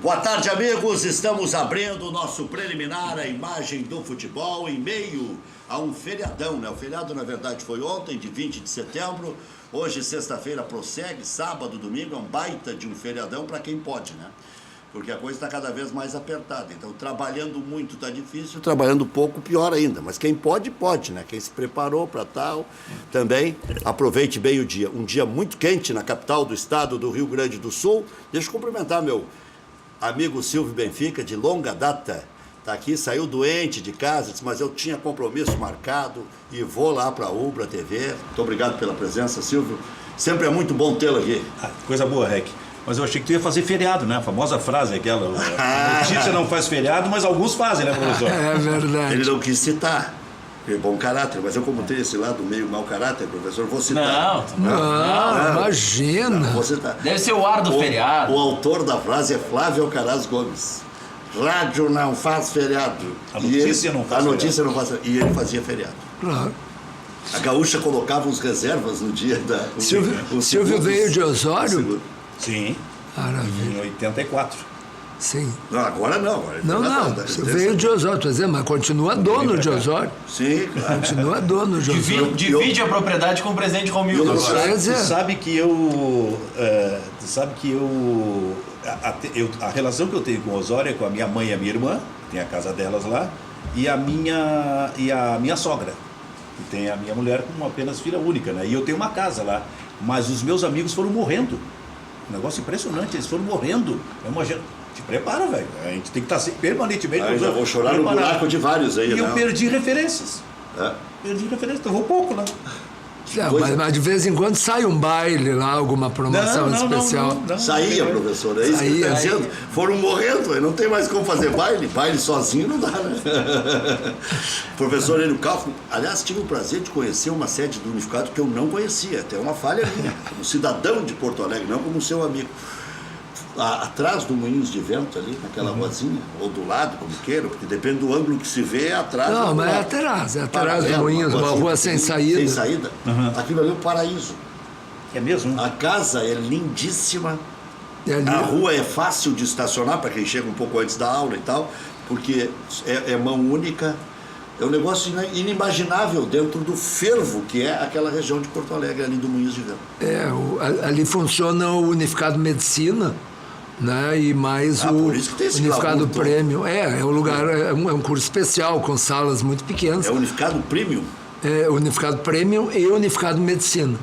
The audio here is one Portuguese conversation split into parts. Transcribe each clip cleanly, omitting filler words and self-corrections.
Boa tarde, amigos. Estamos abrindo o nosso preliminar, a imagem do futebol, em meio a um feriadão, né? O feriado, na verdade, foi ontem, de 20 de setembro. Hoje, sexta-feira, prossegue. Sábado, domingo, é um baita de um feriadão para quem pode, né? Porque a coisa está cada vez mais apertada. Então, trabalhando muito está difícil, trabalhando pouco, pior ainda. Mas quem pode, pode, né? Quem se preparou para tal, também aproveite bem o dia. Um dia muito quente na capital do estado do Rio Grande do Sul. Deixa eu cumprimentar meu amigo Silvio Benfica, de longa data, está aqui, saiu doente de casa, disse, mas eu tinha compromisso marcado e vou lá para a Ubra TV. Muito obrigado pela presença, Silvio. Sempre é muito bom tê-lo aqui. Coisa boa, Rec. Mas eu achei que tu ia fazer feriado, né? A famosa frase aquela, a notícia não faz feriado, mas alguns fazem, né, professor? É verdade. Ele não quis citar. É bom caráter, mas eu como tenho esse lado meio mau caráter, professor, vou citar. Não, imagina. Não, vou citar. Deve ser o ar do feriado. O autor da frase é Flávio Alcaraz Gomes. Rádio não faz feriado. A notícia não faz feriado. E ele fazia feriado. Claro. A gaúcha colocava os reservas no dia da... Silvio veio de Osório? Sim. Maravilha. Em 84. Sim. Não, agora não. Agora Não, você veio de Osório, estou dizendo, mas continua dono de Osório. Sim, claro. Continua dono de Osório. Divide a propriedade com o presidente Romildo agora. Tu sabe que a relação que eu tenho com Osório é com a minha mãe e a minha irmã, tem a casa delas lá, e a minha sogra, que tem a minha mulher como apenas filha única, né? E eu tenho uma casa lá, mas os meus amigos foram morrendo. Um negócio impressionante, eles foram morrendo. É uma Te prepara, velho. A gente tem que estar sempre permanentemente. Eu já vou chorar no buraco de vários aí, E né? eu perdi referências. É. Perdi referências, então vou pouco, né? Mas de vez em quando sai um baile lá, alguma promoção especial. Não, saía, professor, é isso que está dizendo. Foram morrendo, não tem mais como fazer baile. Baile sozinho não dá, né? Professor Enio Kaufmann, aliás, tive o prazer de conhecer uma sede do Unificado que eu não conhecia, até uma falha minha, como cidadão de Porto Alegre, não como seu amigo. Atrás do Moinhos de Vento ali, naquela ruazinha, ou do lado, como queira, porque depende do ângulo que se vê, é atrás. Não, mas é atrás do Moinhos, uma rua sem saída. Sem saída. Aquilo ali é o paraíso. É mesmo? A casa é lindíssima, Ali, a rua é fácil de estacionar para quem chega um pouco antes da aula e tal, porque é mão única. É um negócio inimaginável dentro do fervo que é aquela região de Porto Alegre, ali do Moinhos de Vento. Ali funciona o Unificado Medicina, né? E mais o Unificado Premium. É um lugar, é um curso especial com salas muito pequenas. É o Unificado Premium? É o Unificado Premium e o Unificado Medicina,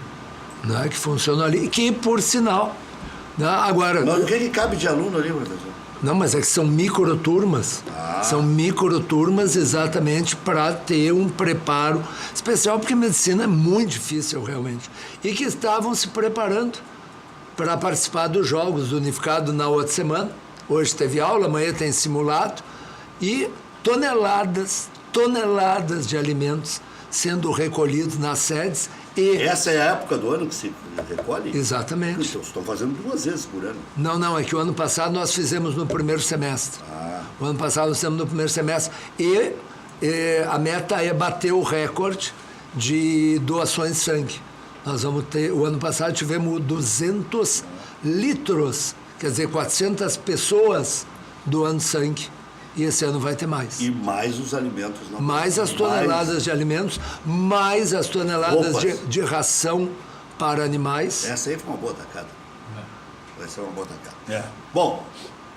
né? Que funcionam ali, que por sinal, né? Agora... Mas o que cabe de aluno ali, professor? Não, mas é que são microturmas. São microturmas exatamente para ter um preparo especial, porque medicina é muito difícil realmente. E que estavam se preparando para participar dos Jogos do Unificado na outra semana. Hoje teve aula, amanhã tem simulado. E toneladas de alimentos sendo recolhidos nas sedes. Essa é a época do ano que se recolhe? Exatamente. Então, estão fazendo 2 vezes por ano. Não, é que o ano passado nós fizemos no primeiro semestre. O ano passado nós fizemos no primeiro semestre. E a meta é bater o recorde de doações de sangue. Nós vamos ter, o ano passado tivemos 200 litros, quer dizer, 400 pessoas doando sangue. E esse ano vai ter mais. E mais os alimentos. Não mais as toneladas de alimentos, mais as toneladas de ração para animais. Essa aí foi uma boa tacada. Essa é uma boa tacada. É. Bom,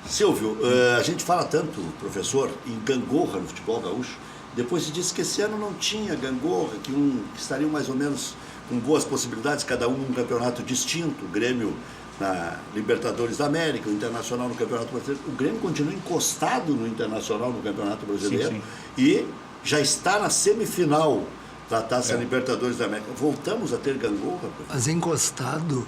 Silvio, a gente fala tanto, professor, em gangorra no futebol gaúcho. Depois se disse que esse ano não tinha gangorra, que estariam mais ou menos com boas possibilidades, cada um num campeonato distinto. O Grêmio na Libertadores da América, o Internacional no Campeonato Brasileiro. O Grêmio continua encostado no Internacional no Campeonato Brasileiro. Sim. E já está na semifinal da Taça Libertadores da América. Voltamos a ter gangorra, professor? Mas encostado?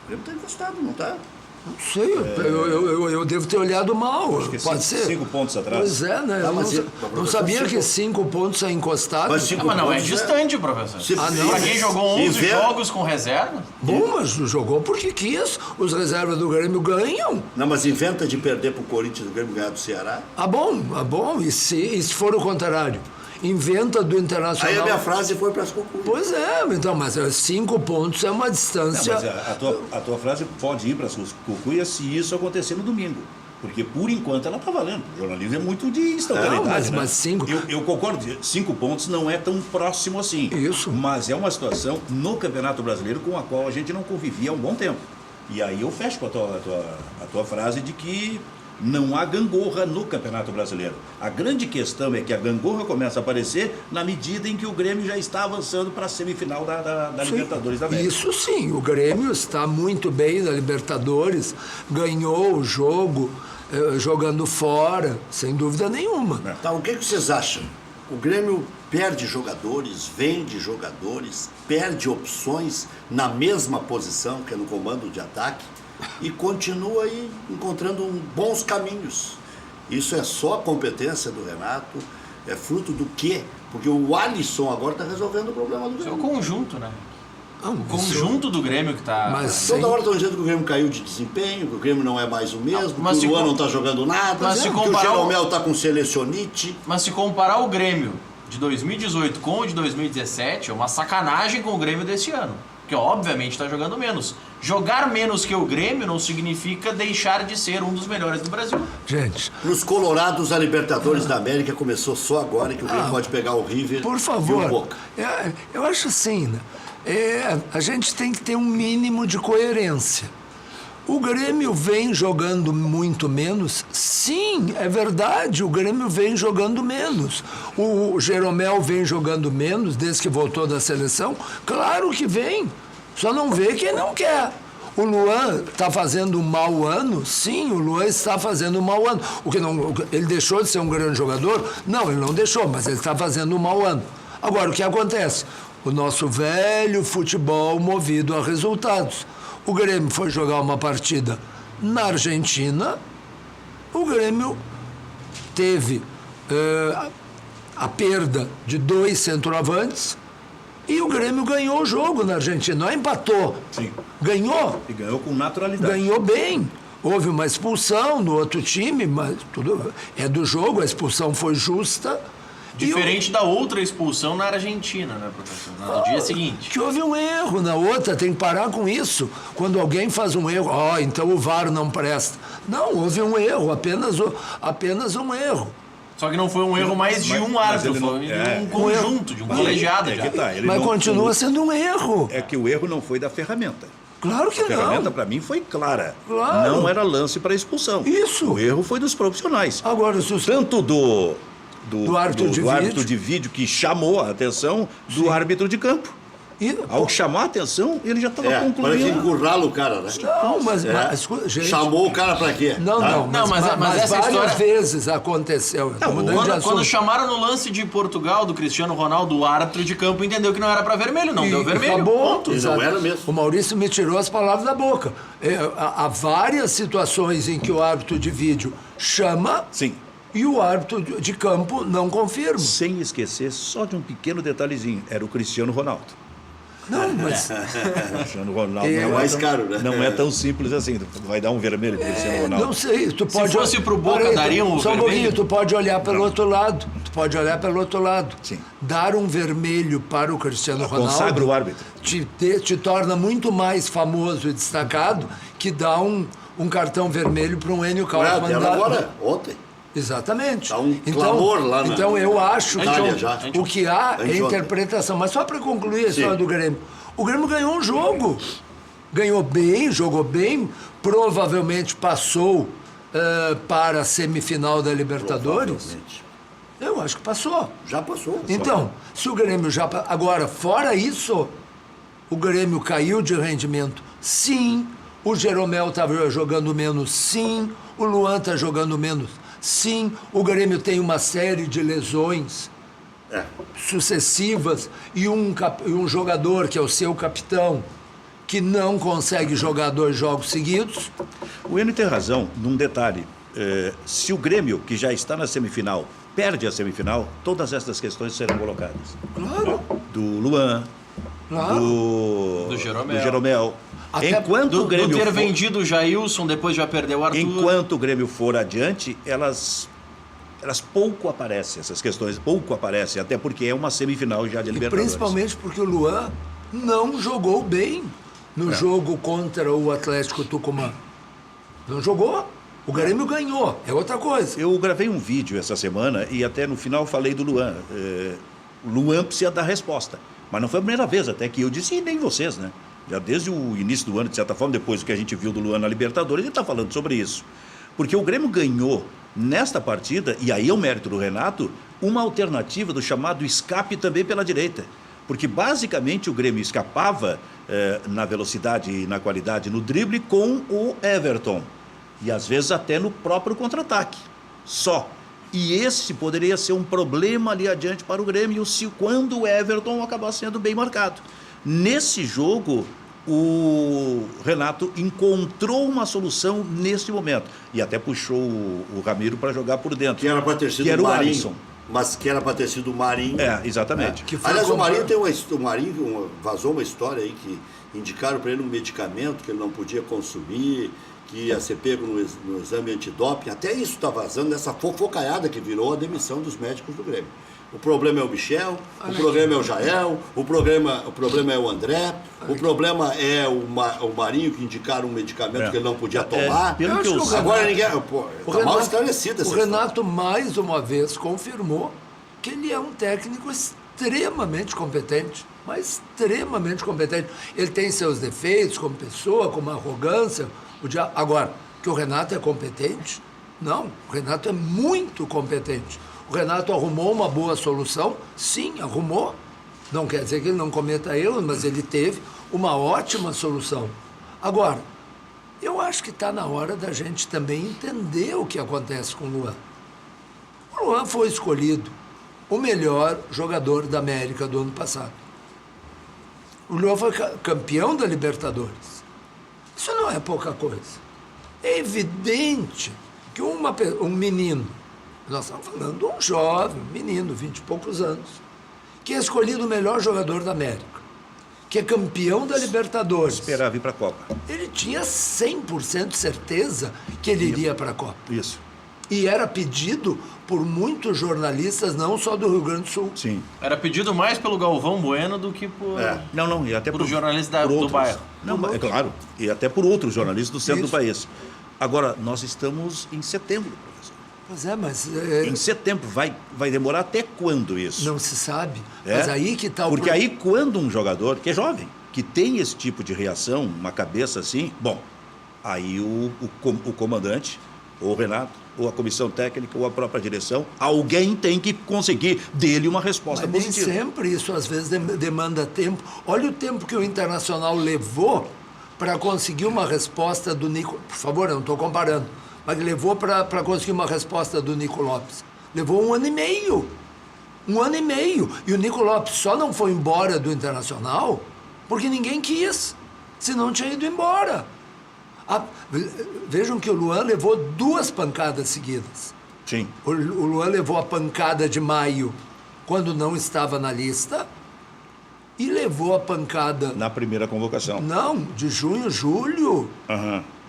O Grêmio está encostado, não está? Não sei, eu devo ter olhado mal. Acho que pode ser. 5 pontos atrás. Pois é, né? Eu não sabia que 5 pontos é encostado. Mas Mas não é distante, professor. Para quem jogou 11 jogos com reserva? Bom, mas jogou porque quis. Os reservas do Grêmio ganham. Não, mas inventa de perder para o Corinthians, o Grêmio ganhar do Ceará. Bom. E se for o contrário? Inventa do Internacional. Aí a minha frase foi para as conclusões. Pois é, então, mas 5 pontos é uma distância. Não, mas a tua frase pode ir para as cucuias se isso acontecer no domingo. Porque, por enquanto, ela está valendo. O jornalismo é muito de instantaneidade. Não, mas 5... Eu concordo, 5 pontos não é tão próximo assim. Isso. Mas é uma situação no Campeonato Brasileiro com a qual a gente não convivia há um bom tempo. E aí eu fecho com a tua frase de que não há gangorra no Campeonato Brasileiro. A grande questão é que a gangorra começa a aparecer na medida em que o Grêmio já está avançando para a semifinal da Libertadores da América. Isso sim, o Grêmio está muito bem na Libertadores, ganhou o jogo jogando fora, sem dúvida nenhuma. Tá, o que vocês acham? O Grêmio perde jogadores, vende jogadores, perde opções na mesma posição, que é no comando de ataque, e continua aí encontrando bons caminhos. Isso é só a competência do Renato, é fruto do quê? Porque o Alisson agora está resolvendo o problema do Grêmio. Isso é o conjunto, né? Não, O conjunto do Grêmio que está... Mas Toda hora estão dizendo que o Grêmio caiu de desempenho, que o Grêmio não é mais o mesmo, mas que o se Luan com- não está jogando nada, mas se que o comparar Jeromel está com selecionite. Mas se comparar o Grêmio de 2018 com o de 2017, é uma sacanagem com o Grêmio desse ano. Porque obviamente está jogando menos. Jogar menos que o Grêmio não significa deixar de ser um dos melhores do Brasil. gente, Nos Colorados, a Libertadores da América começou só agora, que o Grêmio pode pegar o River por e o favor, Boca. eu acho assim, né? A gente tem que ter um mínimo de coerência. O Grêmio vem jogando muito menos? Sim, é verdade, o Grêmio vem jogando menos. O Jeromel vem jogando menos desde que voltou da seleção? Claro que vem, só não vê quem não quer. O Luan está fazendo um mau ano? Sim, o Luan está fazendo um mau ano. Ele deixou de ser um grande jogador? Não, ele não deixou, mas ele está fazendo um mau ano. Agora, o que acontece? O nosso velho futebol movido a resultados. O Grêmio foi jogar uma partida na Argentina, o Grêmio teve a perda de 2 centroavantes e o Grêmio ganhou o jogo na Argentina, não empatou. Sim. Ganhou. E ganhou com naturalidade. Ganhou bem. Houve uma expulsão no outro time, mas tudo é do jogo, a expulsão foi justa. Diferente da outra expulsão na Argentina, né, professor? No dia seguinte. Que houve um erro na outra, tem que parar com isso. Quando alguém faz um erro, então o VAR não presta. Não, houve um erro, apenas um erro. Só que não foi um erro mais de um árbitro, foi de um conjunto, de um colegiado. Mas continua sendo um erro. É que o erro não foi da ferramenta. Claro que A ferramenta, não. para mim, foi clara. Claro. Não era lance para expulsão. Isso. O erro foi dos profissionais. Agora, se os... Tanto do árbitro árbitro de vídeo que chamou a atenção do árbitro de campo. E- Ao chamar a atenção, ele já estava Parece que concluindo. encurrala o cara, né? Não, mas escuta, gente... Chamou o cara pra quê? Não, Tá? não, mas essa várias história- vezes aconteceu. Tô mudando de assunto. Quando chamaram no lance de Portugal do Cristiano Ronaldo, o árbitro de campo entendeu que não era para vermelho, não deu vermelho. Acabou. Ponto. E não era mesmo. O Maurício me tirou as palavras da boca. Há várias situações em que o árbitro de vídeo chama Sim. e o árbitro de campo não confirma. Sem esquecer só de um pequeno detalhezinho. Era o Cristiano Ronaldo. Não, mas O Cristiano Ronaldo É não mais tão, caro, né? Não é tão simples assim. Vai dar um vermelho pro Cristiano Ronaldo. não sei. Tu pode... fosse pro Boca, Peraí, dariam o só um vermelho? pouquinho, tu pode olhar pelo outro lado. Tu pode olhar pelo outro lado. Sim. Dar um vermelho para o Cristiano Ronaldo Consagra o árbitro. te torna muito mais famoso e destacado que dar um cartão vermelho para um Enio Kaufmann. Deram agora, ontem. Exatamente. Tá um clamor lá na- Então eu acho que Itália já. o que há é Anteontem. interpretação. Mas só para concluir a história Sim. do Grêmio. O Grêmio ganhou um jogo. Ganhou bem, jogou bem. Provavelmente passou para a semifinal da Libertadores. Provavelmente. Eu acho que passou. Já passou. Então, se o Grêmio já... Agora, fora isso, o Grêmio caiu de rendimento, sim. O Jeromel estava jogando menos, sim. O Luan está jogando menos, sim. O Grêmio tem uma série de lesões sucessivas e um jogador, que é o seu capitão, que não consegue jogar 2 jogos seguidos. O Enio tem razão num detalhe. Se o Grêmio, que já está na semifinal, perde a semifinal, todas essas questões serão colocadas. Claro, Do Luan, claro. Do Jeromel. do Jeromel. Até Enquanto o Do Grêmio ter for- vendido o Jailson, depois já perdeu o Arthur. Enquanto o Grêmio for adiante, elas pouco aparecem, essas questões pouco aparecem, até porque é uma semifinal já de E Libertadores. principalmente porque o Luan não jogou bem no jogo contra o Atlético Tucumã. Não jogou. O Grêmio ganhou, é outra coisa. Eu gravei um vídeo essa semana e até no final falei do Luan. O Luan precisa dar resposta. Mas não foi a primeira vez até que eu disse, e nem vocês, né? Já desde o início do ano, de certa forma, depois do que a gente viu do Luan na Libertadores, ele está falando sobre isso. Porque o Grêmio ganhou nesta partida, e aí é o mérito do Renato, uma alternativa do chamado escape também pela direita. Porque basicamente o Grêmio escapava na velocidade e na qualidade no drible com o Everton. E às vezes até no próprio contra-ataque. Só. E esse poderia ser um problema ali adiante para o Grêmio quando o Everton acabar sendo bem marcado. Nesse jogo, o Renato encontrou uma solução nesse momento. E até puxou o Ramiro para jogar por dentro. Que era para ter sido o Marinho. Alisson. Mas que era para ter sido o Marinho. Exatamente. Aliás, o Marinho vazou uma história aí que indicaram para ele um medicamento que ele não podia consumir, que ia ser pego no exame antidoping. Até isso está vazando nessa fofocaiada que virou a demissão dos médicos do Grêmio. O problema é o Michel, o problema é o Jael, o problema é o André, o problema é o Marinho que indicaram um medicamento que ele não podia tomar. Agora ninguém... Está mal esclarecido essa história. O Renato, mais uma vez, confirmou que ele é um técnico extremamente competente, mas extremamente competente. Ele tem seus defeitos como pessoa, como arrogância. Agora, que o Renato é competente? Não, o Renato é muito competente. O Renato arrumou uma boa solução? Sim, arrumou. Não quer dizer que ele não cometa erros, mas ele teve uma ótima solução. Agora, eu acho que está na hora da gente também entender o que acontece com o Luan. O Luan foi escolhido o melhor jogador da América do ano passado. O Luan foi campeão da Libertadores. Isso não é pouca coisa. É evidente que um menino, nós estamos falando de um jovem, um menino, 20 e poucos anos, que é escolhido o melhor jogador da América, que é campeão da Libertadores. Esperava ir para a Copa. Ele tinha 100% de certeza que ele iria para a Copa. Isso. E era pedido por muitos jornalistas, não só do Rio Grande do Sul. Sim. Era pedido mais pelo Galvão Bueno do que por... Não, e até por jornalistas do bairro. Não, é claro, e até por outros jornalistas do centro do país. Agora, nós estamos em setembro, professor. Pois é, mas... Em setembro, vai demorar até quando isso? Não se sabe. Mas aí que está o... Porque aí, quando um jogador, que é jovem, que tem esse tipo de reação, uma cabeça assim, bom, aí o comandante, ou o Renato, ou a comissão técnica, ou a própria direção, alguém tem que conseguir dele uma resposta positiva. Nem sempre isso, às vezes, demanda tempo. Olha o tempo que o Internacional levou para conseguir uma resposta do Nico... Por favor, eu não estou comparando, mas levou para conseguir uma resposta do Nico Lopes. Levou 1 ano e meio. 1 ano e meio. E o Nico Lopes só não foi embora do Internacional porque ninguém quis, senão tinha ido embora. Vejam que o Luan levou 2 pancadas seguidas. Sim. O Luan levou a pancada de maio, quando não estava na lista, e levou a pancada... Na primeira convocação. Não, de junho, julho,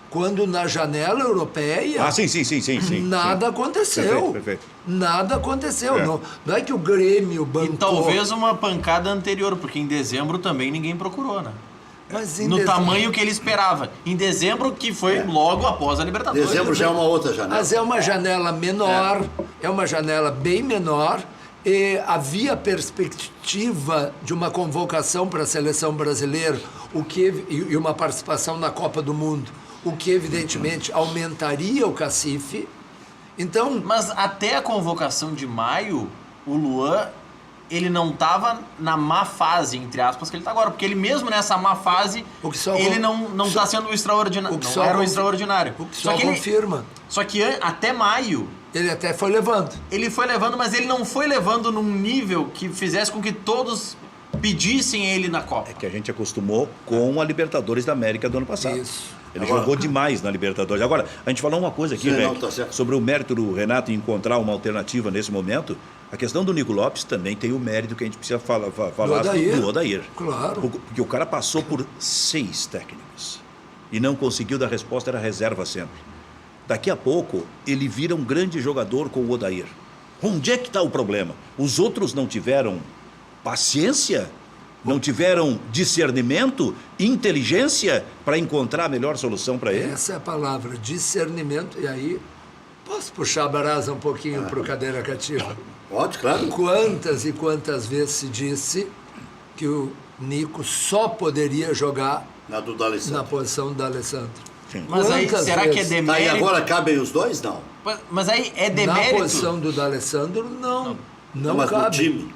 quando na janela europeia... Sim. Nada aconteceu. Perfeito. Nada aconteceu. Não é que o Grêmio bancou... E talvez uma pancada anterior, porque em dezembro também ninguém procurou, né? Mas no tamanho que ele esperava. Em dezembro, que foi logo após a Libertadores. Dezembro já é uma outra janela. Mas é uma janela menor, é uma janela bem menor. E havia perspectiva de uma convocação para a seleção brasileira e uma participação na Copa do Mundo, o que evidentemente aumentaria o cacife. Então, mas até a convocação de maio, o Luan... ele não estava na má fase, entre aspas, que ele está agora. Porque ele mesmo nessa má fase, ele não está sendo o extraordinário. Não era o extraordinário. O que só confirma. Só que até maio... ele até foi levando. Ele foi levando, mas ele não foi levando num nível que fizesse com que todos pedissem ele na Copa. É que a gente acostumou com a Libertadores da América do ano passado. Isso. Ele jogou demais na Libertadores. Agora, a gente falou uma coisa aqui, sobre o mérito do Renato em encontrar uma alternativa nesse momento. A questão do Nico Lopes também tem o mérito que a gente precisa falar do Odair. Claro. Porque o cara passou por 6 técnicos e não conseguiu dar resposta, era reserva sempre. Daqui a pouco, ele vira um grande jogador com o Odair. Onde é que está o problema? Os outros não tiveram paciência Não tiveram discernimento, inteligência para encontrar a melhor solução para ele? Essa é a palavra, discernimento. E aí, posso puxar a brasa um pouquinho para o cadeira cativa? Pode, claro. Quantas e quantas vezes se disse que o Nico só poderia jogar Na do D'Alessandro. na posição do Alessandro? Sim. Mas aí, Quantas será que é vezes? Tá, e demérito? agora cabem os dois? Não. Mas aí é Na demérito? posição do D'Alessandro, não Mas no cabe. time.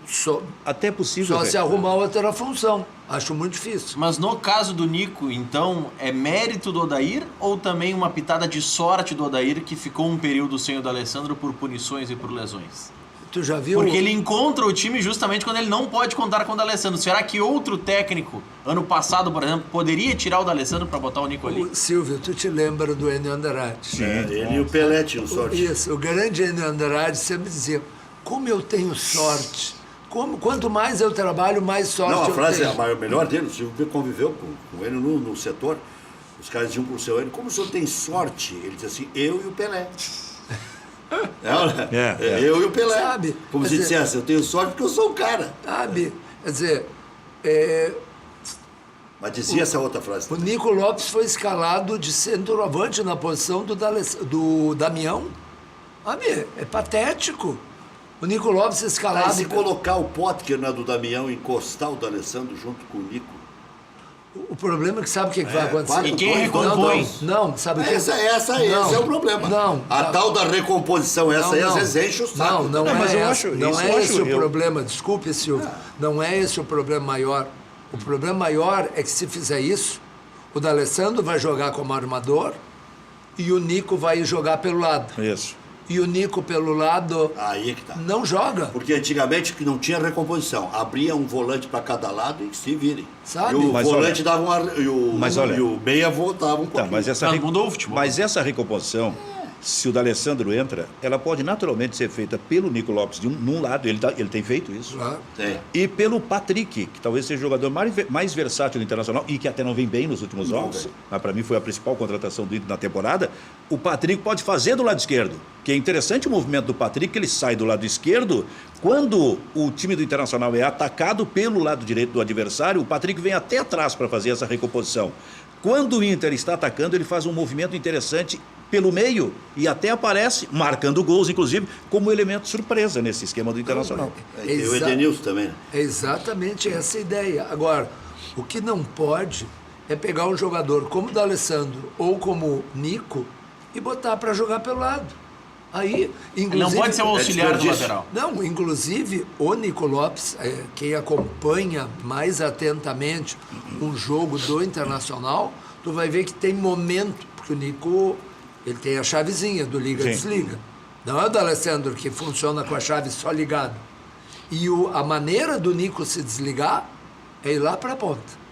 Só, Até é possível. só se arrumar outra função. Acho muito difícil. Mas no caso do Nico, então, é mérito do Odair ou também uma pitada de sorte do Odair que ficou um período sem o D'Alessandro por punições e por lesões? Tu já viu? Porque ele encontra o time justamente quando ele não pode contar com o D'Alessandro. Será que outro técnico, ano passado, por exemplo, poderia tirar o D'Alessandro para botar o Nico ali? Silvio, tu te lembra do Enio Andrade? Sim. Ele e o Pelé tinham sorte. Isso, o grande Enio Andrade sempre dizia, como eu tenho sorte. Quanto mais eu trabalho, mais sorte Não, a eu frase é tenho. a melhor dele. O Silvio conviveu com ele no setor. Os caras diziam pro seu Enio, como o senhor tem sorte? Ele dizia assim, eu e o Pelé. Eu e o Pelé. Sabe? Como Quer se dizer- dissesse, eu tenho sorte porque eu sou um cara. Sabe? Quer dizer, Mas dizia essa outra frase. o Nico Lopes foi escalado de centroavante na posição do Damião. Sabe? É patético. O Nico Lopes Aí escalado... se colocar o Potker na do Damião e encostar o D'Alessandro junto com o Nico. O problema é que sabe o que vai acontecer? quatro, E quem dois, recompõe? Não, sabe o que? Esse é o problema. Não. A tal da recomposição, essa aí às vezes enche o saco. Não Não, mas eu é, acho- não isso é eu esse acho- o eu- problema. Desculpe, Silvio. Não é esse o problema maior. O problema maior é que se fizer isso, o D'Alessandro vai jogar como armador e o Nico vai jogar pelo lado. Isso. E o Nico pelo lado Aí é que tá. não joga. Porque antigamente que não tinha recomposição, abria um volante para cada lado e se virem. Sabe? E o Mas volante dava um Mas olha- e o meia voltava um Tá, pouquinho. mas essa, Não, mudou o futebol. mas essa recomposição, se o D'Alessandro entra, ela pode naturalmente ser feita pelo Nico Lopes num lado, ele tem feito isso. Claro. Tem. E pelo Patrick, que talvez seja o jogador mais versátil do Internacional e que até não vem bem nos últimos jogos, mas para mim foi a principal contratação do Inter na temporada. O Patrick pode fazer do lado esquerdo, que é interessante o movimento do Patrick, que ele sai do lado esquerdo. Quando o time do Internacional é atacado pelo lado direito do adversário, o Patrick vem até atrás para fazer essa recomposição. Quando o Inter está atacando, ele faz um movimento interessante pelo meio e até aparece, marcando gols, inclusive, como elemento surpresa nesse esquema do Internacional. E tem o Edenilson também. Né? É exatamente essa a ideia. Agora, o que não pode é pegar um jogador como o D'Alessandro ou como o Nico e botar para jogar pelo lado. Aí, Ele inclusive... não pode ser o auxiliar do desperdício. lateral. Não, inclusive o Nico Lopes, quem acompanha mais atentamente um jogo do Internacional, tu vai ver que tem momento, porque o Nico, ele tem a chavezinha do liga-desliga. Não é o D'Alessandro que funciona com a chave só ligada. E a maneira do Nico se desligar é ir lá para a ponta.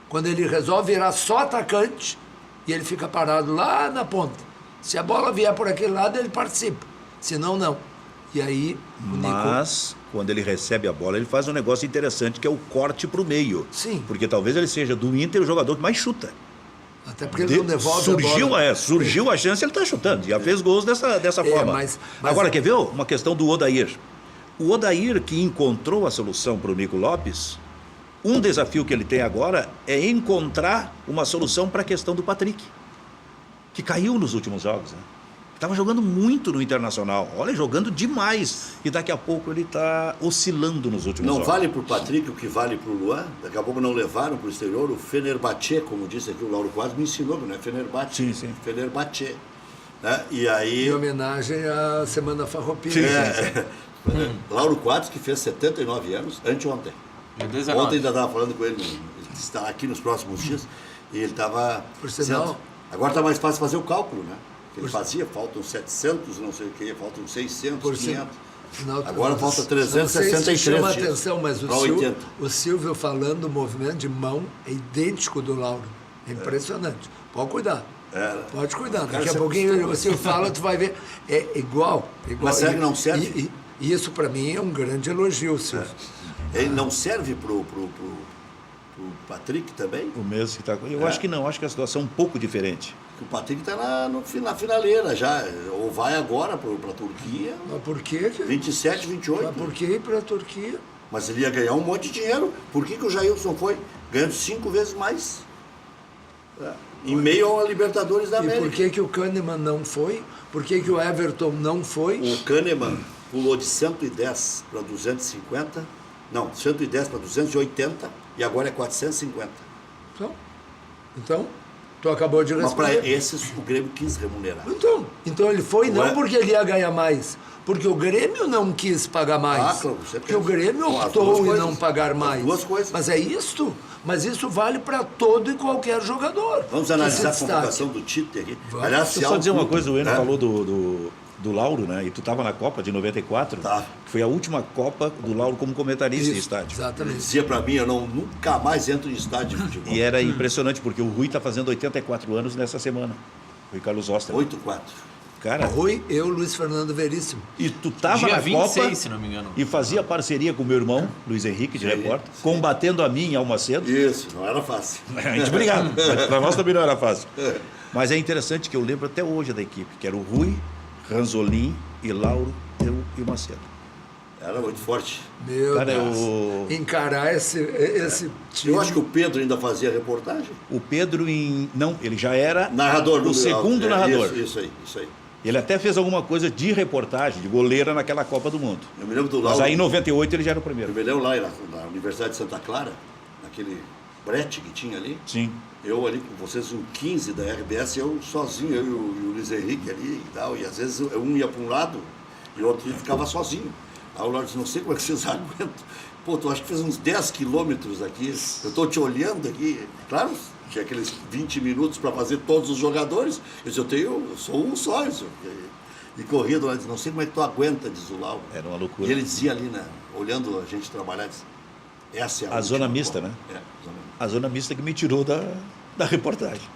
Quando ele resolve virar só atacante e ele fica parado lá na ponta. Se a bola vier por aquele lado, ele participa. Senão, não. E aí, o Nico... Mas, quando ele recebe a bola, ele faz um negócio interessante, que é o corte para o meio. Sim. Porque talvez ele seja do Inter o jogador que mais chuta. Até porque ele não devolve surgiu, a bola. surgiu a chance, ele está chutando. Já fez gols dessa forma. mas- Agora, quer ver uma questão do Odair? O Odair, que encontrou a solução para o Nico Lopes, um desafio que ele tem agora é encontrar uma solução para a questão do Patrick, que caiu nos últimos jogos. Né? Estava jogando muito no Internacional. Olha, jogando demais. E daqui a pouco ele está oscilando nos últimos Não jogos. vale para o Patrick o que vale para o Luan? Daqui a pouco não levaram para o exterior. O Fenerbahçe, como disse aqui o Lauro Quadros, me ensinou, não é Fenerbahçe. Sim, sim. Fenerbahçe. Né? E aí... Em homenagem à Semana Farroupilha. Lauro Quadros, que fez 79 anos, anteontem. Dia 19. Ontem ainda estava falando com ele, ele está aqui nos próximos dias, e ele estava... Por sinal- dizendo, agora está mais fácil fazer o cálculo, né? Ele fazia, faltam 700, não sei o quê, faltam 600, Por 500. Sinal- Agora falta Não sei se 363 chama dias atenção, mas pra 80. o Silvio falando o movimento de mão é idêntico do Lauro. É impressionante. Pode cuidar. Pode cuidar. cara Daqui a se pouquinho acostuma. o Silvio fala, tu vai ver. É igual. Mas será que não serve? E isso para mim é um grande elogio, Silvio. Ele não serve pro Patrick também? O mesmo que está... Eu acho que não, acho que a situação é um pouco diferente. O Patrick está na finaleira já, ou vai agora para a Turquia, Mas por quê? 27, 28. Mas por que ir para a Turquia? Mas ele ia ganhar um monte de dinheiro. Por que o Jailson foi ganhando 5 vezes mais? Em meio a Libertadores da E América. por que o Kahneman não foi? Por que o Everton não foi? O Kahneman pulou de 110 para 250. Não, 110 para 280 e agora é 450. Então, tu acabou de Mas para responder. esses o Grêmio quis remunerar. Então ele foi não Ué? porque ele ia ganhar mais, porque o Grêmio não quis pagar mais. Ah, claro, você porque o pensa. Grêmio As duas optou em coisas. não pagar As mais. duas coisas. Mas é isto. Mas isso vale para todo e qualquer jogador. Vamos analisar a que se convocação destaque. do Tite aqui. Vamos. Aliás, Deixa se eu há só um dizer uma clube, coisa, o Eno né? falou do Lauro, né? E tu estava na Copa de 94, Tá. que foi a última Copa do Lauro como comentarista em Isso, estádio. Ele Exatamente. dizia para mim, eu nunca mais entro em estádio de futebol. E era impressionante, porque o Rui está fazendo 84 anos nessa semana. Rui Carlos Oster. 8-4. Cara, Rui, eu, Luiz Fernando Veríssimo. e tu tava Dia na 26, Copa se não me engano. e fazia parceria com o meu irmão, Luiz Henrique, de repórter, combatendo a mim em Almacedo. Isso, não era fácil. A gente brigava, mas para nós também não era fácil. Mas é interessante que eu lembro até hoje da equipe, que era o Rui, Ranzolin e Lauro, eu e o Macedo. Era muito forte. Meu Cara, Deus. Encarar esse time. Eu acho que o Pedro ainda fazia reportagem. O Pedro Não, ele já era Narrador. o segundo narrador. Isso aí. Ele até fez alguma coisa de reportagem, de goleira naquela Copa do Mundo. Eu me lembro do Mas Lauro. aí em 98 ele já era o Eu primeiro. me lembro lá na Universidade de Santa Clara, naquele brete que tinha ali. Sim. Eu ali com vocês, um 15 da RBS, eu sozinho, eu e o Luiz Henrique ali e tal. E às vezes um ia para um lado e o outro ficava sozinho. Aí o Lauro disse, não sei como é que vocês aguentam. Pô, tu acho que fez uns 10 quilômetros aqui. Eu estou te olhando aqui. Claro, tinha aqueles 20 minutos para fazer todos os jogadores. Eu disse, eu sou um só. Isso. E corrida lá, disse, não sei como é que tu aguenta, diz o Lauro. Era uma loucura. E ele dizia ali, né, olhando a gente trabalhar, disse, essa é a A última zona mista, Copa. né? É, zona mista. A zona mista que me tirou da reportagem.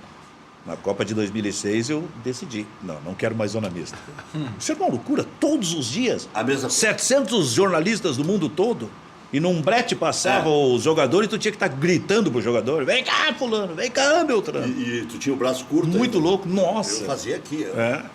Na Copa de 2006 eu decidi, não quero mais zona mista. Isso é uma loucura, todos os dias. A mesma coisa. 700 jornalistas do mundo todo, e num brete passava os jogadores e tu tinha que estar gritando pro jogador, vem cá fulano, vem cá Beltrano. E tu tinha o braço curto. Muito ainda. louco, nossa. Eu fazia aqui. É.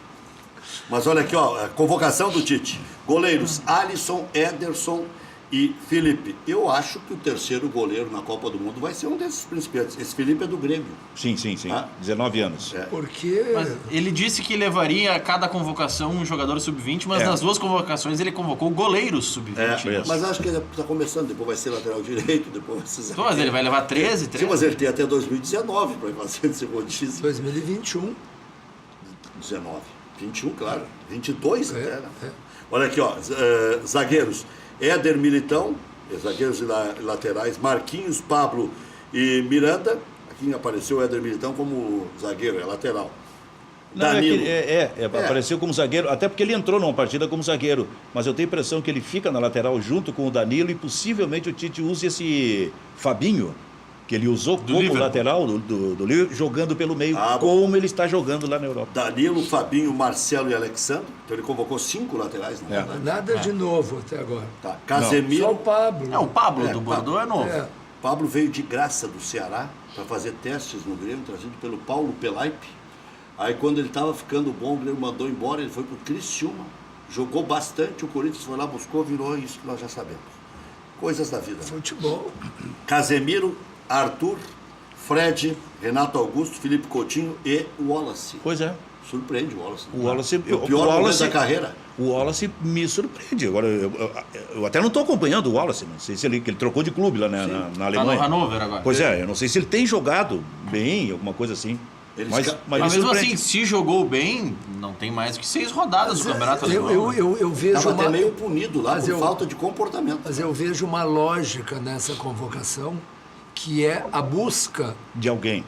Mas olha aqui, ó, a convocação do Tite. Goleiros, Alisson, Ederson e Felipe. Eu acho que o terceiro goleiro na Copa do Mundo vai ser um desses principiantes. Esse Felipe é do Grêmio. Sim, Ah. 19 anos. É. Porque Mas ele disse que levaria a cada convocação um jogador sub-20, mas É. nas duas convocações ele convocou goleiros sub-20. É, isso. mas acho que ele está começando, depois vai ser lateral direito, depois vai ser Então, mas ele vai levar 13, Sim, 13? mas ele tem até 2019 para ir fazendo esse rodízio. 2021. 19. 21, claro. 22 É, até, né? é. Olha aqui, ó. Zagueiros. Éder Militão, zagueiros e laterais. Marquinhos, Pablo e Miranda. Aqui apareceu o Éder Militão como zagueiro, é lateral. Não, Danilo. Apareceu como zagueiro, até porque ele entrou numa partida como zagueiro, mas eu tenho a impressão que ele fica na lateral junto com o Danilo e possivelmente o Tite use esse Fabinho, que ele usou como Liverpool. lateral do Liverpool, jogando pelo meio, Ah, bom. como ele está jogando lá na Europa. Danilo, Fabinho, Marcelo e Alexandre. Então ele convocou 5 laterais, na É. verdade. Nada de novo até agora. Tá. Só o Casemiro. Pablo. É, o Pablo É, do Pablo. Bordeaux é novo. É. Pablo veio de graça do Ceará para fazer testes no Grêmio, trazido pelo Paulo Pelaipe. Aí quando ele estava ficando bom, o Grêmio mandou embora, ele foi para o Criciúma, jogou bastante, o Corinthians foi lá, buscou, virou isso que nós já sabemos. Coisas da vida. Futebol. Casemiro, Arthur, Fred, Renato Augusto, Felipe Coutinho e Wallace. Pois é. Surpreende o Wallace. O Wallace, O pior momento Wallace- da carreira. O Wallace me surpreende. Agora, eu até não estou acompanhando o Wallace, não sei se ele trocou de clube lá na Tá Alemanha. no Hannover agora. Pois é, eu não sei se ele tem jogado bem, alguma coisa assim. Eles Mas, ca- mas Mas me mesmo surpreende. assim, se jogou bem, não tem mais que 6 rodadas do campeonato alemão. Eu vejo Estava até uma, meio punido lá Mas por eu- falta de comportamento. mas eu vejo uma lógica nessa convocação, que é a busca De alguém.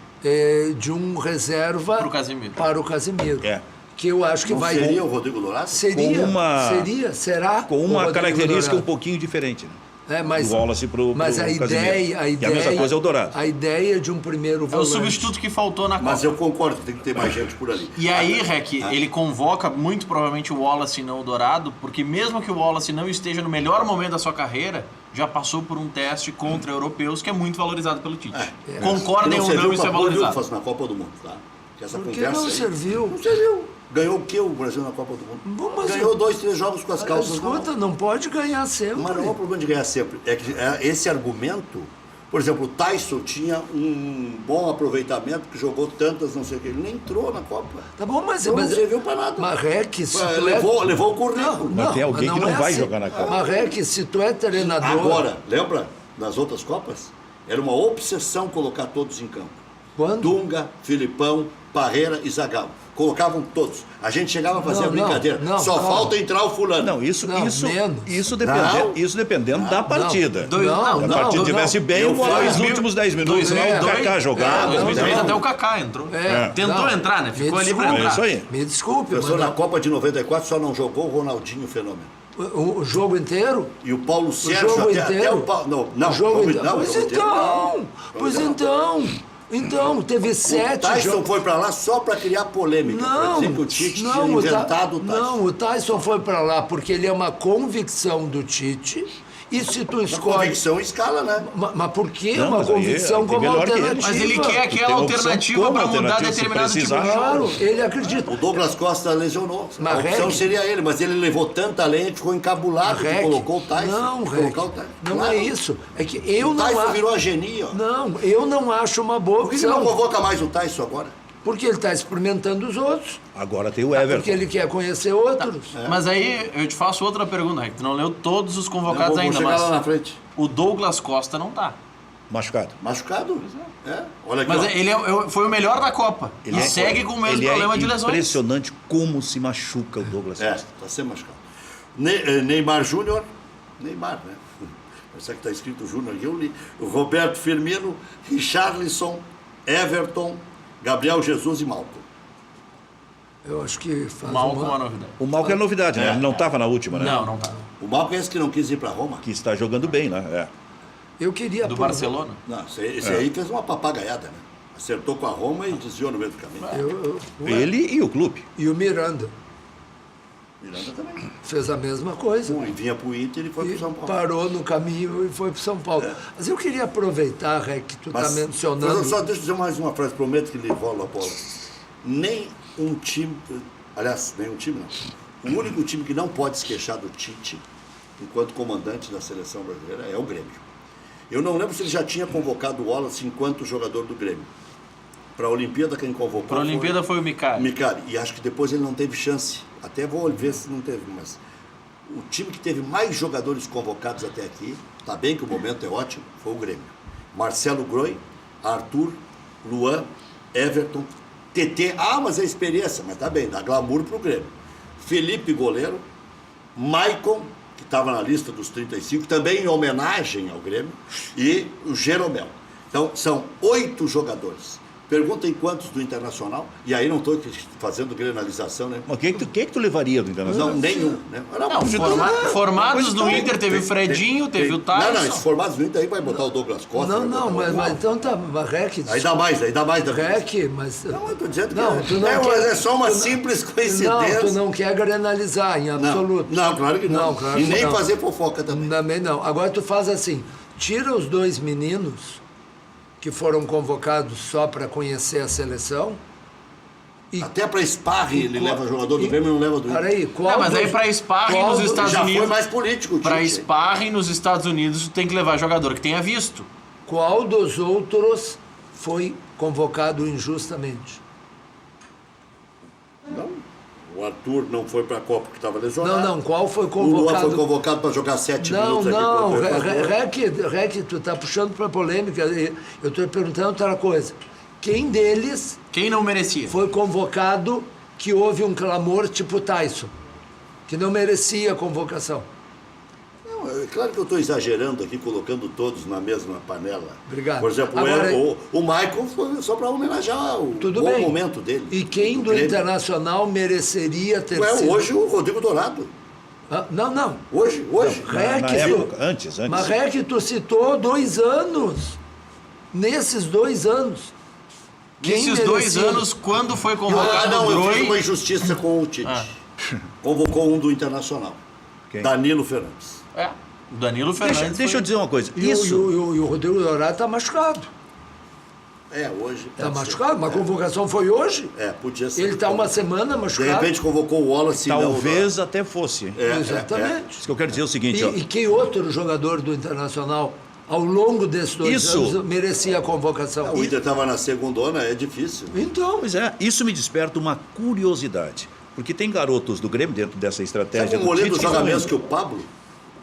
de um reserva Pro Casemiro. para o Casemiro. É. Que eu acho que Não vai... seria o Rodrigo Dourado? Seria, Com uma- seria, será? Com o uma Rodrigo característica um Dourado? pouquinho diferente. Né? É, mas, do Wallace pro mas a Casemiro. ideia, E a mesma coisa é o Dourado. A ideia de um primeiro É o volante. substituto que faltou na Copa. Mas eu concordo que tem que ter mais gente por ali. E aí, Rec, ele convoca muito provavelmente o Wallace e não o Dourado, porque mesmo que o Wallace não esteja no melhor momento da sua carreira, já passou por um teste contra europeus que é muito valorizado pelo Tite. Concordem ou não, isso é valorizado. Fazer na Copa do Mundo, tá? Que essa Por que conversa não aí- serviu? Não serviu. Ganhou o que o Brasil na Copa do Mundo? Bom, mas Ganhou 2, 3 jogos com as calças. Escuta, não pode ganhar sempre. Mas não é o problema de ganhar sempre. É que esse argumento, por exemplo, o Tyson tinha um bom aproveitamento, que jogou tantas, não sei o que, ele nem entrou na Copa. Tá bom, mas Não serviu pra nada. Mas, Rec, se tu Levou o currículo. Mas tem alguém que não vai assim. jogar na Copa. Mas, Rec, se tu é treinador... Agora, lembra das outras Copas? Era uma obsessão colocar todos em campo. Quando? Dunga, Filipão, Parreira e Zagallo. Colocavam todos. A gente chegava a fazer a brincadeira. Só calma. falta entrar o fulano. Não, isso Não. dependendo da partida. Dois- Se a partida não. estivesse bem, Eu eu vou lá fui- os últimos 10 minutos, lá o Kaká jogar. 2002 não. até o Kaká entrou. Tentou não. entrar, né? Ficou Me ali pra desculpe. entrar. É isso aí. Me desculpe, O mas professor, na Copa de 94 só não jogou o Ronaldinho Fenômeno. o jogo inteiro? E o Paulo O Sérgio jogo até inteiro? o Paulo. Não, O jogo jogo- inteiro. não, Pois jogo inteiro, então, não. pois Não. então, teve O 7 Tyson jogos. foi pra lá só pra criar polêmica. Pra Não, dizer que o Tite tinha não, inventado o Tyson. não, o Tyson foi pra lá porque ele é uma convicção do Tite. E se tu A escolhe. convicção escala, né? Mas por que Não, uma mas aí convicção tem como melhor que ele. alternativa? Mas ele quer Tem aquela uma opção alternativa como pra mudar alternativa, se determinado tipo de precisar. jogo. Claro, ele acredita. O Douglas Costa lesionou. Mas a opção Reg- seria ele, mas ele levou tanta lenha que ficou encabulado, que Rec, colocou o Tyson. não, que Rec, colocar o Tyson. não Claro. é isso. É que eu O não Tyson acho. virou a genia. Ó. Não, eu não acho uma boa Por que você não opção. convoca mais o Tyson agora? Porque ele está experimentando os outros. Agora tem o Everton. Porque ele quer conhecer outros. Mas aí eu te faço outra pergunta, Rick. Tu não leu todos os Eu convocados vou ainda, chegar mas lá na frente. o Douglas Costa não tá. Machucado. Machucado? É. Olha aqui, Mas ó. ele foi o melhor da Copa. E segue com o mesmo problema de lesões. Impressionante como se machuca o Douglas É, Costa. tá sempre machucado. Neymar Júnior. Neymar, né? Essa que está escrito Júnior, eu li. O Roberto Firmino, Richarlison, Everton, Gabriel Jesus e Malcom. Eu acho que faz Mal com uma... uma novidade. O Malcom é novidade, né? Ele não estava na última, né? Não tá. O Malcom é esse que não quis ir para Roma? Que está jogando bem, né? É. Eu queria... Do Barcelona. Não, esse aí fez uma papagaiada, né? Acertou com a Roma e desviou no meio do caminho. Ele e o clube. E o Miranda Miranda também. fez a mesma coisa. E vinha pro Inter e foi E pro São Paulo. parou no caminho e foi para São Paulo. Mas eu queria aproveitar, Rec, que tu está Mas, mencionando... Só deixa eu dizer mais uma frase, prometo que lhe rolo a bola. Nem um time, aliás, nem um time não. O único time que não pode se queixar do Tite, enquanto comandante da seleção brasileira, é o Grêmio. Eu não lembro se ele já tinha convocado o Wallace enquanto jogador do Grêmio. Para a Olimpíada, quem convocou Para a Olimpíada foi o Micali. Micali. E acho que depois ele não teve chance. Até vou ver se não teve, mas o time que teve mais jogadores convocados até aqui, tá bem que o momento é ótimo, foi o Grêmio. Marcelo Groi, Arthur, Luan, Everton, TT. Ah, mas é experiência, mas tá bem, dá glamour pro Grêmio. Felipe, goleiro, Maicon, que estava na lista dos 35, também em homenagem ao Grêmio, e o Jeromel. Então, são 8 jogadores. Perguntem quantos do Internacional, e aí não estou fazendo granalização, né? Mas quem que tu levaria do Internacional? Não, nenhum. Né? Não, formados no Inter teve o Fredinho, teve o Tyson. Não, esses formados do Inter aí vai botar o Douglas Costa. Não, vai não, botar mas então tá, mas Rec... Aí dá mais da Rec, mas... Não, eu tô dizendo que Não, tu não mas quer- é só uma tu não- simples Não, coincidência. tu não quer granalizar em absoluto. Não, claro que não. claro E que nem não. fazer fofoca também. Também não. Agora tu faz assim, tira os 2 meninos que foram convocados só para conhecer a seleção e... Até para sparring ele leva jogador do Grêmio e não leva do Inter. Peraí, qual... Não, mas aí dos- pra sparring qual nos dos- Estados Já Unidos... foi mais político, o Para Tite. sparring nos Estados Unidos, tu tem que levar jogador que tenha visto. Qual dos outros foi convocado injustamente? Não. O Arthur não foi para a Copa porque estava lesionado. Não, qual foi O convocado... Luan foi convocado para jogar 7 Não, minutos não, aqui contra o Equador. Rec, tu tá puxando para polêmica. Eu estou perguntando outra coisa. Quem deles Quem não merecia? foi convocado que houve um clamor tipo Tyson, que não merecia a convocação? Não, é claro que eu estou exagerando aqui, colocando todos na mesma panela. Obrigado. Por exemplo, Agora, o Michael foi só para homenagear o Tudo bom bem. momento dele. E quem do Grêmio. Internacional mereceria ter Ué, sido... hoje o Rodrigo Dourado. Ah, não. Hoje. Rec, Na tu- época, antes. Mas Rec, tu citou 2 anos. Nesses 2 anos. Quem Nesses 2 merecia? anos, quando foi Ah, convocado não, o eu fiz uma Groi... injustiça com o Tite. Convocou um do Internacional. Quem? Danilo Fernandes. É, o Danilo Fernandes Deixa eu foi- dizer uma coisa. E Isso... o Rodrigo Dourado está machucado. Hoje. Está machucado? Uma convocação foi hoje? Podia ser. Ele está uma semana De machucado. repente convocou o Wallace. Talvez até fosse. Exatamente. Isso que eu quero dizer é o seguinte, ó. E que outro jogador do Internacional, ao longo desses 2 anos, merecia a convocação? O Inter estava na segundona, é difícil. Então, Pois é, isso me desperta uma curiosidade. Porque tem garotos do Grêmio dentro dessa estratégia O Moledo Tite joga não- menos que o Pablo?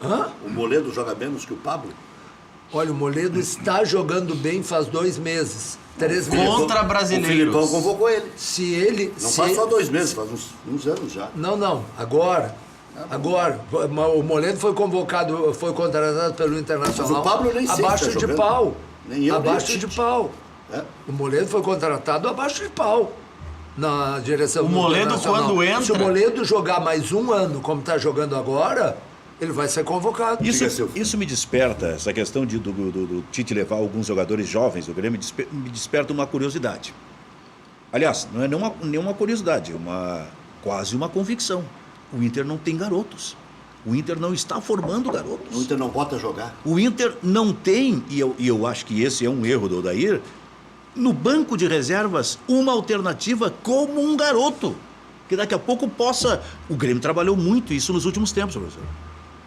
hã? O Moledo joga menos que o Pablo? Olha, o Moledo está jogando bem faz 2 meses, 3 meses. Contra O brasileiros. Filipão convocou ele. Se ele... Não se faz só ele- 2 meses, faz uns anos já. Não, agora. Agora, o Moledo foi convocado, foi contratado pelo Internacional. Mas o Pablo nem sei se abaixo tá de jogando. pau. Nem eu, nem Abaixo o de Tite. pau. É. O Moledo foi contratado abaixo de pau na direção O do Moledo, Internacional. quando entra- Se o Moledo jogar mais 1 ano, como está jogando agora, ele vai ser convocado. Diga, seu filho. Isso me desperta, essa questão do Tite levar alguns jogadores jovens do Grêmio, me desperta uma curiosidade. Aliás, não é nenhuma curiosidade, é quase uma convicção. O Inter não tem garotos. O Inter não está formando O garotos. Inter não bota a jogar. O Inter não tem, e eu acho que esse é um erro do Odair, no banco de reservas, uma alternativa como um garoto. Que daqui a pouco possa... O Grêmio trabalhou muito isso nos últimos tempos, professor.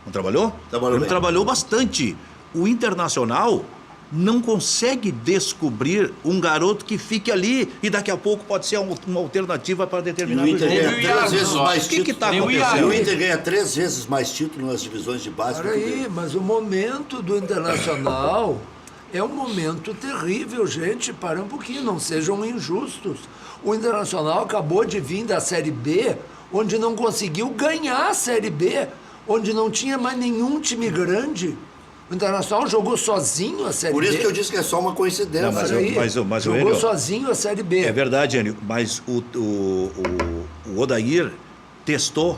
Não trabalhou? Trabalhou O Grêmio bem. trabalhou bastante. O Internacional não consegue descobrir um garoto que fique ali e daqui a pouco pode ser uma alternativa para E determinado o Inter jogo. ganha Teve o 3 Iago vezes só. mais O que títulos. está Tem o acontecendo? Iago. O Inter ganha 3 vezes mais títulos nas divisões de base do que o Peraí, Grêmio. mas o momento do Internacional é um momento terrível, gente. Para um pouquinho, não sejam injustos. O Internacional acabou de vir da Série B, onde não conseguiu ganhar a Série B, onde não tinha mais nenhum time grande. O Internacional jogou sozinho a Série Por B. isso que eu disse que é só uma coincidência. Não, mas o jogou Enio- sozinho a Série B. É verdade, Enio, mas o Odair testou,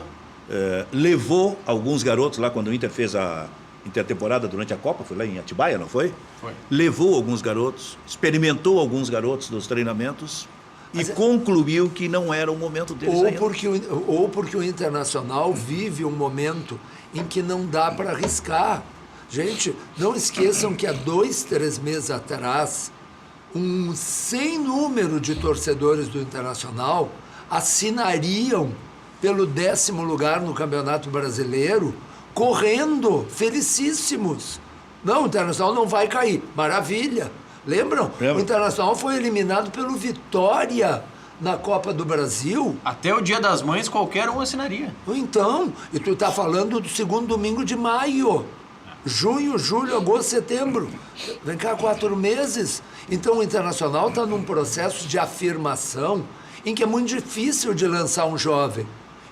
levou alguns garotos lá quando o Inter fez a intertemporada durante a Copa, foi lá em Atibaia, não foi? Foi. Levou alguns garotos, experimentou alguns garotos nos treinamentos e concluiu que não era o momento deles Ou ainda. porque o Internacional vive um momento em que não dá para arriscar. Gente, não esqueçam que há 2, 3 meses atrás, um sem número de torcedores do Internacional assinariam pelo 10º lugar no Campeonato Brasileiro, correndo, felicíssimos. Não, o Internacional não vai cair. Maravilha. Lembram? Lembro. O Internacional foi eliminado pelo Vitória na Copa do Brasil. Até o Dia das Mães, qualquer um assinaria. Então, e tu está falando do 2º domingo de maio. Junho, julho, agosto, setembro. Vem cá, 4 meses. Então o Internacional está num processo de afirmação em que é muito difícil de lançar um jovem.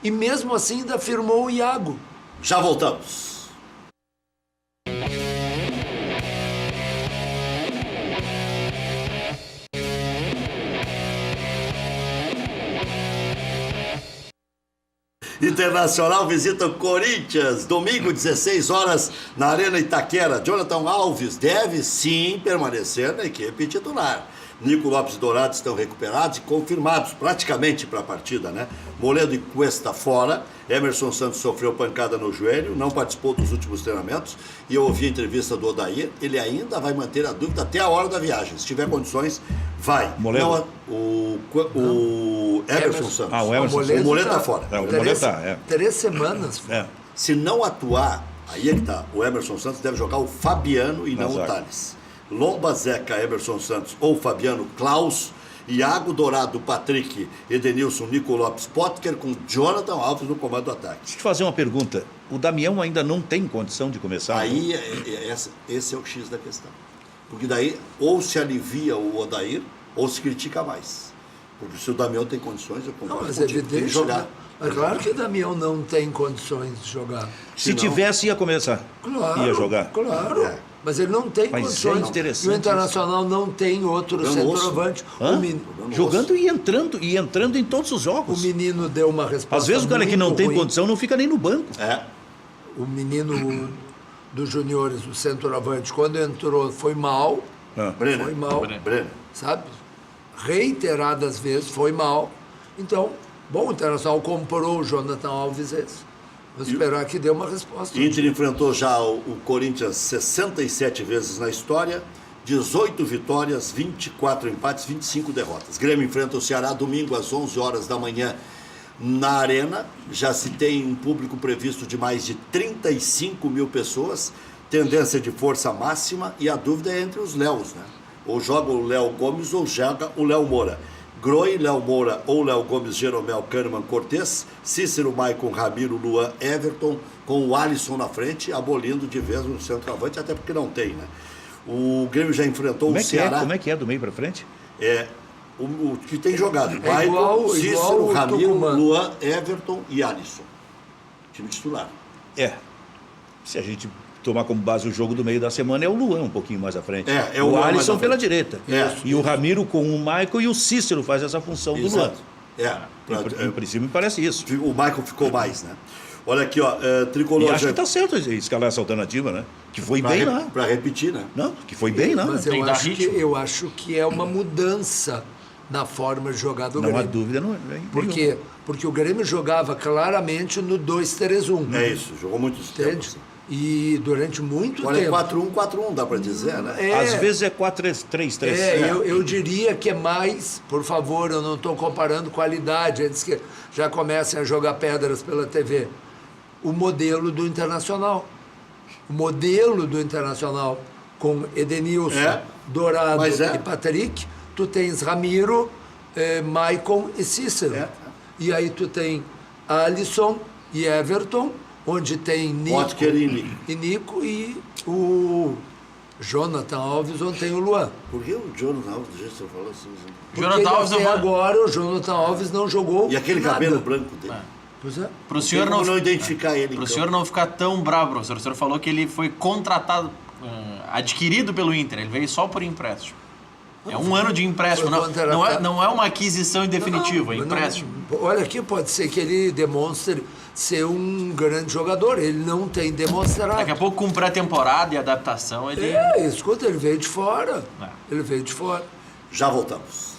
E mesmo assim ainda firmou o Iago. Já voltamos. Internacional visita o Corinthians, domingo, 16 horas, na Arena Itaquera. Jonathan Alves deve, sim, permanecer na equipe titular. Nico Lopes e Dourado estão recuperados e confirmados praticamente para a partida, né? Moledo e Cuesta fora. Emerson Santos sofreu pancada no joelho, não participou dos últimos treinamentos. E eu ouvi a entrevista do Odair, ele ainda vai manter a dúvida até a hora da viagem. Se tiver condições, vai. Moledo? Não, o Emerson Santos. Ah, o Emerson Moledo O Moledo tá fora. É, o Moledo tá, é. 3 semanas. É. Se não atuar, aí é que tá. O Emerson Santos deve jogar o Fabiano e Na não o zaga. Thales. Lomba, Zeca, Emerson Santos ou Fabiano, Klaus, Iago, Dourado, Patrick, Edenilson, Nico Lopes, Potker com Jonathan Alves no comando do ataque. Deixa eu te fazer uma pergunta. O Damião ainda não tem condição de começar? Aí, esse é o X da questão. Porque daí, ou se alivia o Odair, ou se critica mais. Porque se o Damião tem condições, eu Não, concordo mas contigo, tem evidente. que jogar. Mas claro que o Damião não tem condições de jogar. Se não- tivesse, ia começar. Claro. Ia jogar. Claro. É. Mas ele não tem Mas condições. é interessante E o Internacional não tem outro Jogando osso. centroavante. Hã? Jogando Jogando e entrando em todos os O jogos. menino deu uma resposta. Às vezes o cara que não muito tem ruim. condição não fica nem no banco. É. O menino dos juniores, o centroavante, quando entrou, foi mal, Brenner. Foi mal. Brenner. sabe? Reiteradas vezes, foi mal. Então, bom, o Internacional comprou o Jonathan Alves esse. Vamos esperar que dê uma resposta. Inter enfrentou já o Corinthians 67 vezes na história 18 vitórias, 24 empates, 25 derrotas. Grêmio enfrenta o Ceará domingo às 11 horas da manhã na Arena. Já se tem um público previsto de mais de 35 mil pessoas. Tendência de força máxima e a dúvida é entre os Léos, né? Ou joga o Léo Gomes ou joga o Léo Moura. Groi, Léo Moura ou Léo Gomes, Jeromel, Kahneman, Cortez, Cícero, Maicon, Ramiro, Luan, Everton, com o Alisson na frente, abolindo de vez o centroavante, até porque não tem, né? O Grêmio já enfrentou o Ceará. Como é que é do meio para frente? O que tem jogado. É igual Cícero, o Ramiro, Tucumã. Luan, Everton e Alisson. Time titular. Se a gente tomar como base o jogo do meio da semana, é o Luan um pouquinho mais à frente. O o Luan Alisson mais à pela frente. direita. Isso. E o Ramiro com o Maicon e o Cícero faz essa função do Luan. Exato. Em princípio me parece isso. O Maicon ficou mais, né? Olha aqui, ó, Tricolor... E acho que está certo escalar essa alternativa, né? Que foi bem lá. Para repetir, né? Não, que foi bem lá. Mas eu acho que é uma mudança na forma de jogar do Grêmio. Não há dúvida, não é? Por quê? Porque o Grêmio jogava claramente no 2-3-1. É isso, jogou muitos tempos. E durante muito Olha, tempo. 4-1-4-1, dá para dizer, né? Às vezes é 4-3-3. Eu diria que é mais, por favor, eu não estou comparando qualidade, antes que já comecem a jogar pedras pela TV. O modelo do Internacional. O modelo do Internacional com Edenilson, Dourado e Patrick, tu tens Ramiro, Maicon e Cícero. E aí tu tem Alisson e Everton, onde tem Nico e Nico e o Jonathan Alves, onde tem o Luan. Por que o Jonathan Alves, do jeito que você falou assim? Porque até agora o Jonathan Alves não jogou E aquele nada. cabelo branco dele. Pois é. Pro senhor não identificar ele. Para o senhor não ficar tão bravo, professor, o senhor falou que ele foi contratado, adquirido pelo Inter, ele veio só por empréstimo. É um ano de empréstimo, não é uma aquisição definitiva, é empréstimo. Olha aqui, pode ser que ele demonstre ser um grande jogador, ele não tem demonstrado. Daqui a pouco, com pré-temporada e adaptação, ele... Escuta, ele veio de fora. Ele veio de fora. Já voltamos.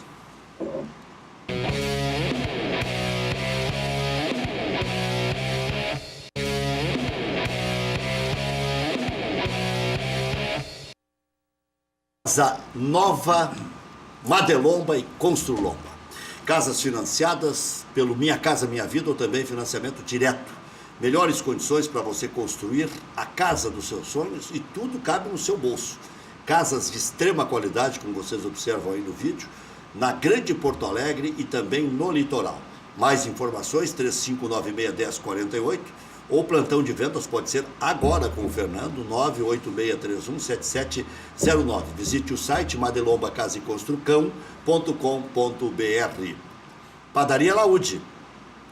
Casa Nova, Madelomba e Construlomba. Casas financiadas pelo Minha Casa Minha Vida ou também financiamento direto. Melhores condições para você construir a casa dos seus sonhos e tudo cabe no seu bolso. Casas de extrema qualidade, como vocês observam aí no vídeo, na Grande Porto Alegre e também no litoral. Mais informações, 35961048 ou plantão de vendas pode ser agora com o Fernando, 986317709. Visite o site madelombacaseconstrucão.com.br. Padaria Laúde.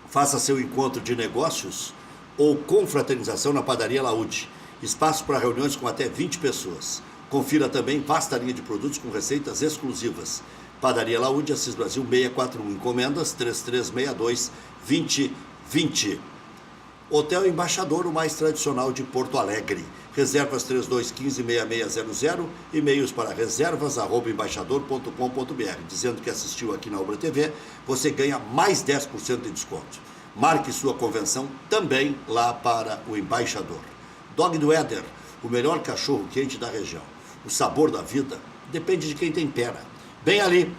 Faça seu encontro de negócios ou confraternização na Padaria Laúde. Espaço para reuniões com até 20 pessoas. Confira também vasta linha de produtos com receitas exclusivas. Padaria Laúde, Assis Brasil 641. Encomendas 3362-2020. Hotel Embaixador, o mais tradicional de Porto Alegre. Reservas 3215-6600, e-mails para reservas@embaixador.com.br. Dizendo que assistiu aqui na Ubra TV, você ganha mais 10% de desconto. Marque sua convenção também lá para o Embaixador. Dog do Éder, o melhor cachorro quente da região. O sabor da vida depende de quem tempera. Bem ali,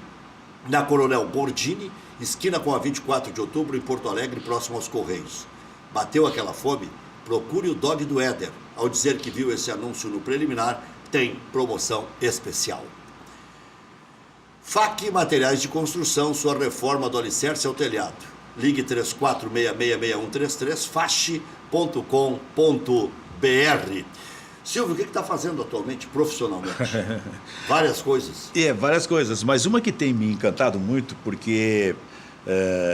na Coronel Bordini, esquina com a 24 de outubro, em Porto Alegre, próximo aos Correios. Bateu aquela fome? Procure o Dog do Éder. Ao dizer que viu esse anúncio no preliminar, tem promoção especial. FAC Materiais de Construção, sua reforma do alicerce ao telhado. Ligue 34666133, fache.com.br. Silvio, o que está fazendo atualmente, profissionalmente? Várias coisas. Várias coisas, mas uma que tem me encantado muito, porque...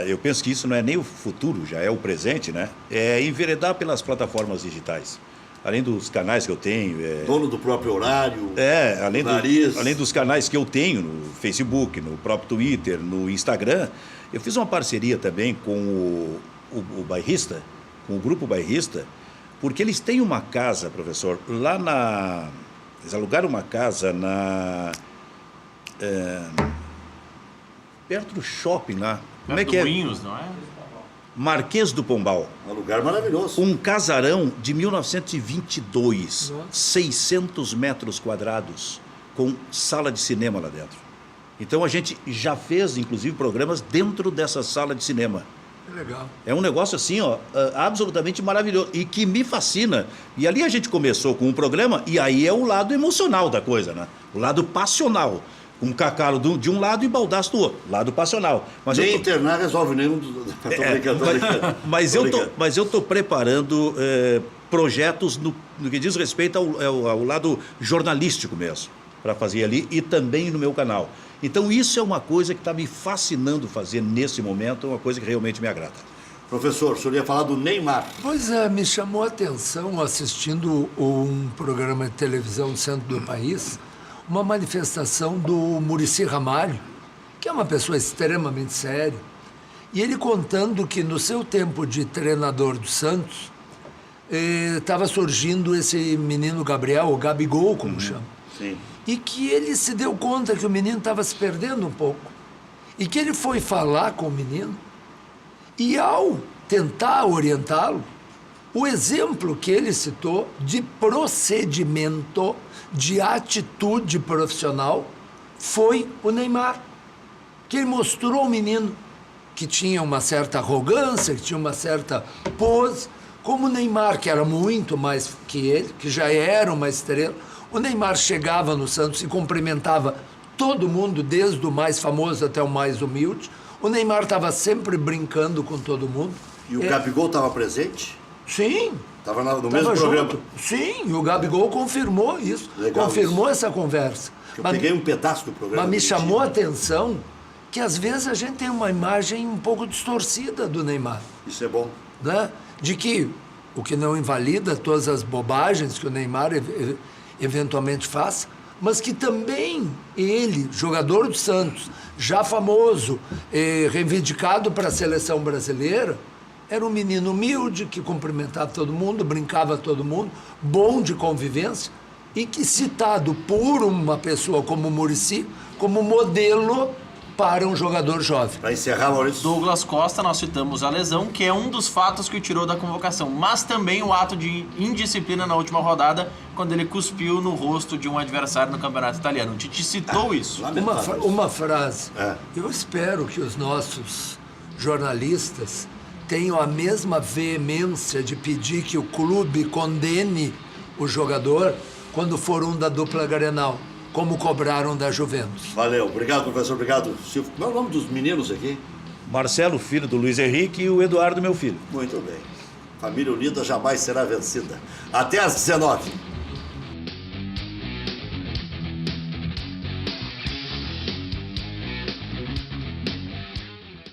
eu penso que isso não é nem o futuro, já é o presente, né? É enveredar pelas plataformas digitais. Além dos canais que eu tenho... Dono do próprio horário, além dos canais que eu tenho no Facebook, no próprio Twitter, no Instagram, eu fiz uma parceria também com o Bairrista, com o Grupo Bairrista, porque eles têm uma casa, professor, lá na... Eles alugaram uma casa perto do shopping lá. Como é que é? Moinhos, não é? Marquês do Pombal. Um lugar maravilhoso. Um casarão de 1922, 600 metros quadrados, com sala de cinema lá dentro. Então a gente já fez, inclusive, programas dentro dessa sala de cinema. Legal. É um negócio assim, ó, absolutamente maravilhoso e que me fascina. E ali a gente começou com um programa e aí é o lado emocional da coisa, né? O lado passional. Um Cacalo de um lado e Baldasso do outro. Lado passional. Mas nem internar resolve nenhum. Tô brincando. Mas eu estou preparando projetos no que diz respeito ao lado jornalístico mesmo, para fazer ali e também no meu canal. Então isso é uma coisa que está me fascinando fazer nesse momento, uma coisa que realmente me agrada. Professor, o senhor ia falar do Neymar. Pois é, me chamou a atenção assistindo um programa de televisão do centro do país, uma manifestação do Muricy Ramalho, que é uma pessoa extremamente séria, e ele contando que no seu tempo de treinador do Santos, estava surgindo esse menino Gabriel, o Gabigol, como chama. Sim. E que ele se deu conta que o menino estava se perdendo um pouco. E que ele foi falar com o menino, e ao tentar orientá-lo, o exemplo que ele citou de procedimento, de atitude profissional, foi o Neymar. Que ele mostrou ao menino que tinha uma certa arrogância, que tinha uma certa pose, como o Neymar, que era muito mais que ele, que já era uma estrela. O Neymar chegava no Santos e cumprimentava todo mundo, desde o mais famoso até o mais humilde. O Neymar estava sempre brincando com todo mundo. E o Gabigol estava presente? Sim. Estava no mesmo programa? Sim, e o Gabigol confirmou isso. Legal confirmou isso. Essa conversa. Eu peguei um pedaço do programa. Mas me chamou a atenção que às vezes a gente tem uma imagem um pouco distorcida do Neymar. Isso é bom. Né? De que, o que não invalida todas as bobagens que o Neymar eventualmente faz, mas que também ele, jogador do Santos, já famoso, reivindicado para a seleção brasileira, era um menino humilde, que cumprimentava todo mundo, brincava todo mundo, bom de convivência, e que citado por uma pessoa como o Muricy, como modelo para um jogador jovem. Para encerrar, Maurício. Douglas Costa, nós citamos a lesão, que é um dos fatos que o tirou da convocação, mas também o ato de indisciplina na última rodada, quando ele cuspiu no rosto de um adversário no campeonato italiano. O Tite citou isso. Uma frase. É. Eu espero que os nossos jornalistas tenham a mesma veemência de pedir que o clube condene o jogador quando for um da dupla Grenal, como cobraram da Juventus. Valeu. Obrigado, professor. Obrigado, Silvio. Qual é o nome dos meninos aqui? Marcelo, filho do Luiz Henrique, e o Eduardo, meu filho. Muito bem. Família unida jamais será vencida. Até às 19h.